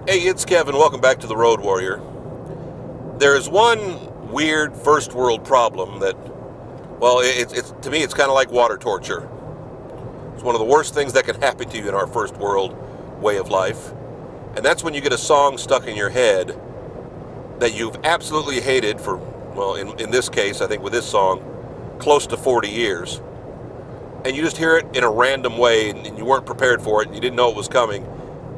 Hey, it's Kevin. Welcome back to the Road Warrior. There is one weird first world problem that, well, it's to me, it's kind of like water torture. It's one of the worst things that can happen to you in our first world way of life. And that's when you get a song stuck in your head that you've absolutely hated for, well, in this case, I think with this song, close to 40 years. And you just hear it in a random way and you weren't prepared for it and you didn't know it was coming.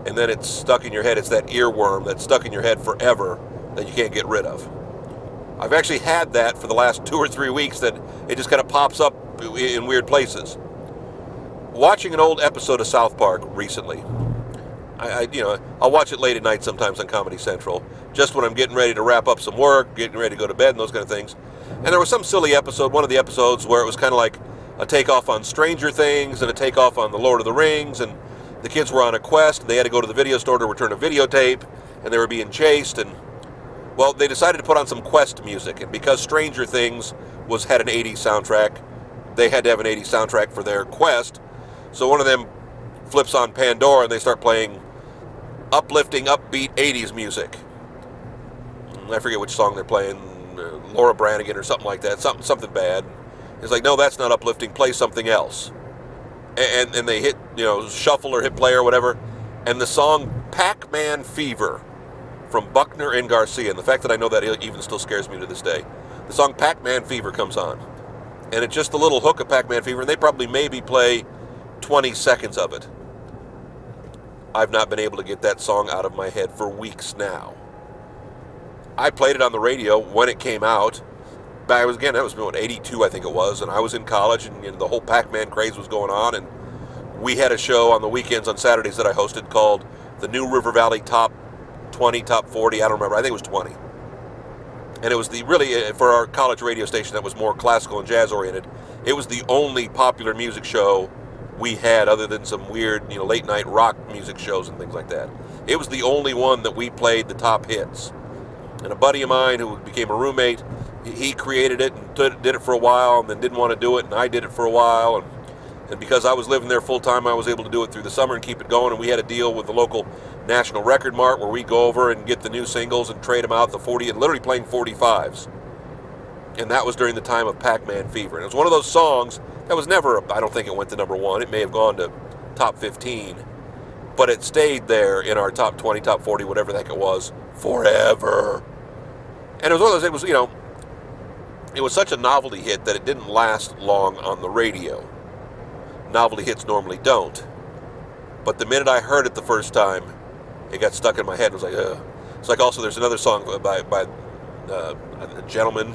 And then it's stuck in your head. It's that earworm that's stuck in your head forever that you can't get rid of. I've actually had that for the last 2 or 3 weeks, that it just kind of pops up in weird places. Watching an old episode of South Park recently, I'll watch it late at night sometimes on Comedy Central, just when I'm getting ready to wrap up some work, getting ready to go to bed and those kind of things. And there was some silly episode, one of the episodes, where it was kind of like a takeoff on Stranger Things and a takeoff on The Lord of the Rings, and the kids were on a quest. They had to go to the video store to return a videotape, and they were being chased. And, well, they decided to put on some quest music. And because Stranger Things had an 80s soundtrack, they had to have an 80s soundtrack for their quest. So one of them flips on Pandora, and they start playing uplifting, upbeat 80s music. I forget which song they're playing, Laura Branigan or something like that, something bad. It's like, no, that's not uplifting. Play something else. And they hit, shuffle or hit play or whatever, and the song Pacman Fever from Buckner and Garcia, and the fact that I know that even still scares me to this day. The song Pacman Fever comes on, and it's just a little hook of Pacman Fever, and they probably maybe play 20 seconds of it. I've not been able to get that song out of my head for weeks now. I played it on the radio when it came out. That was 82, I think it was, and I was in college, and the whole Pac-Man craze was going on, and we had a show on the weekends on Saturdays that I hosted called the New River Valley Top 20, Top 40, I don't remember, I think it was 20. And it was for our college radio station that was more classical and jazz oriented, it was the only popular music show we had other than some weird, late night rock music shows and things like that. It was the only one that we played the top hits. And a buddy of mine who became a roommate, he created it and did it for a while and then didn't want to do it, and I did it for a while, and because I was living there full time, I was able to do it through the summer and keep it going. And we had a deal with the local National Record Mart where we go over and get the new singles and trade them out, the 40, and literally playing 45s. And that was during the time of Pacman Fever. And it was one of those songs that was never, I don't think it went to number 1. It may have gone to top 15, but it stayed there in our top 20, top 40, whatever the heck it was, forever. And it was one of those, it was such a novelty hit that it didn't last long on the radio. Novelty hits normally don't. But the minute I heard it the first time, it got stuck in my head. It was like, ugh. It's like also there's another song by a gentleman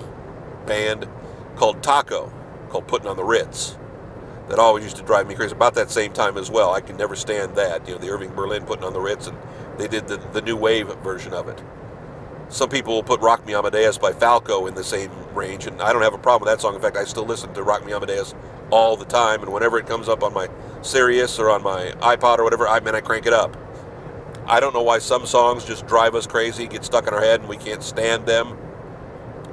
band called Taco, called Putting on the Ritz, that always used to drive me crazy. About that same time as well. I can never stand that. The Irving Berlin Putting on the Ritz, and they did the new wave version of it. Some people will put Rock Me Amadeus by Falco in the same range, and I don't have a problem with that song. In fact, I still listen to Rock Me Amadeus all the time, and whenever it comes up on my Sirius or on my iPod or whatever, I crank it up. I don't know why some songs just drive us crazy, get stuck in our head, and we can't stand them.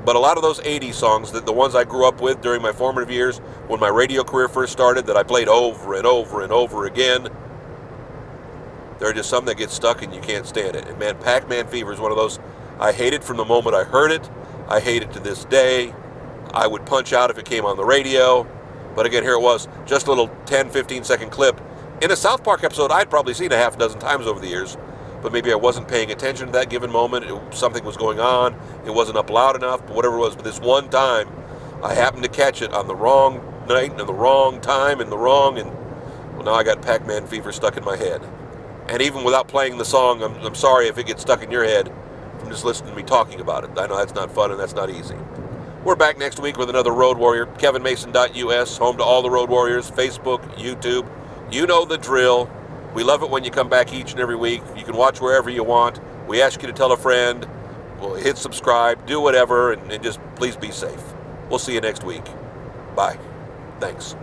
But a lot of those 80s songs, the ones I grew up with during my formative years, when my radio career first started, that I played over and over and over again, there are just some that get stuck and you can't stand it. And man, Pacman Fever is one of those. I hate it from the moment I heard it. I hate it to this day. I would punch out if it came on the radio. But again, here it was, just a little 10, 15-second clip. In a South Park episode, I'd probably seen a half dozen times over the years. But maybe I wasn't paying attention to that given moment. Something was going on. It wasn't up loud enough, but whatever it was. But this one time, I happened to catch it on the wrong night and the wrong time and well, now I got Pacman Fever stuck in my head. And even without playing the song, I'm sorry if it gets stuck in your head from just listening to me talking about it. I know that's not fun and that's not easy. We're back next week with another Road Warrior. KevinMason.us, home to all the Road Warriors, Facebook, YouTube. You know the drill. We love it when you come back each and every week. You can watch wherever you want. We ask you to tell a friend. We'll hit subscribe, do whatever, and just please be safe. We'll see you next week. Bye. Thanks.